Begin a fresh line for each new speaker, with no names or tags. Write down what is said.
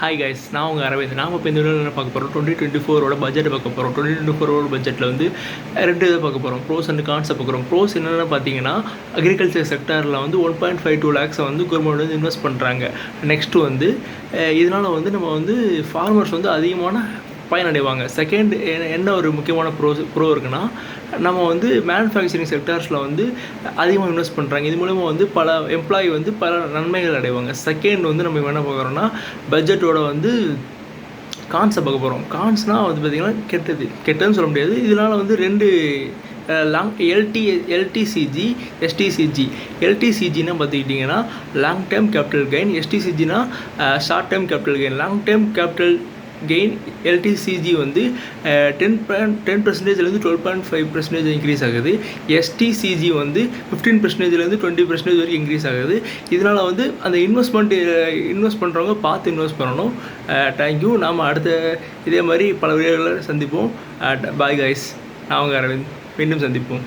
Hi guys, நான் உங்கள் அரவிந்த். நாம் இப்போ இந்த வீடியோவில் பார்க்க போகிறோம் 2024 பட்ஜெட்டை பார்க்க போகிறோம். 2024 பட்ஜெட்டில் வந்து ரெண்டு இதை பார்க்க போகிறோம். ப்ரோஸ் அண்ட் கான்ஸை பார்க்க போகிறோம். ப்ரோஸ் என்னென்னு பார்த்தீங்கன்னா, அக்ரிகல்ச்சர் செக்டாரில் வந்து 1.52 லேக்ஸை வந்து கவர்மெண்ட் வந்து இன்வெஸ்ட் பண்ணுறாங்க. நெக்ஸ்ட்டு வந்து இதனால் வந்து நம்ம வந்து ஃபார்மர்ஸ் வந்து அதிகமான பயனடைவாங்க. செகண்ட் என்ன ஒரு முக்கியமான ப்ரோ இருக்குன்னா, நம்ம வந்து மேனுஃபேக்சரிங் செக்டார்ஸில் வந்து அதிகமாக இன்வெஸ்ட் பண்ணுறாங்க. இது மூலமாக வந்து பல எம்ப்ளாயி வந்து பல நன்மைகள் அடைவாங்க. செகண்ட் வந்து நம்ம என்ன பார்க்குறோன்னா, பட்ஜெட்டோட வந்து கான்ஸை பார்க்க போகிறோம். கான்ஸ்னால் வந்து பார்த்திங்கன்னா கெட்டதுன்னு சொல்ல முடியாது. இதனால் வந்து ரெண்டு எல்டிசிஜி எஸ்டிசிஜி. எல்டிசிஜின்னா பார்த்துக்கிட்டிங்கன்னா லாங் டேர்ம் கேபிட்டல் கெயின், எஸ்டிசிஜினா short term capital gain. Long term capital gain LTCG வந்து 10%லேருந்து 12.5% இன்க்ரீஸ் ஆகுது. எஸ்டிசிஜி வந்து 15%லேருந்து 20% வரைக்கும் இன்க்ரீஸ் ஆகுது. இதனால் வந்து அந்த இன்வெஸ்ட் பண்ணுறவங்க பார்த்து இன்வெஸ்ட் பண்ணணும். தேங்க்யூ. நாம் அடுத்த இதே மாதிரி பல வீடியோவில் சந்திப்போம். பாய் கைஸ், நான் உங்கள் அரவிந்த். மீண்டும் சந்திப்போம்.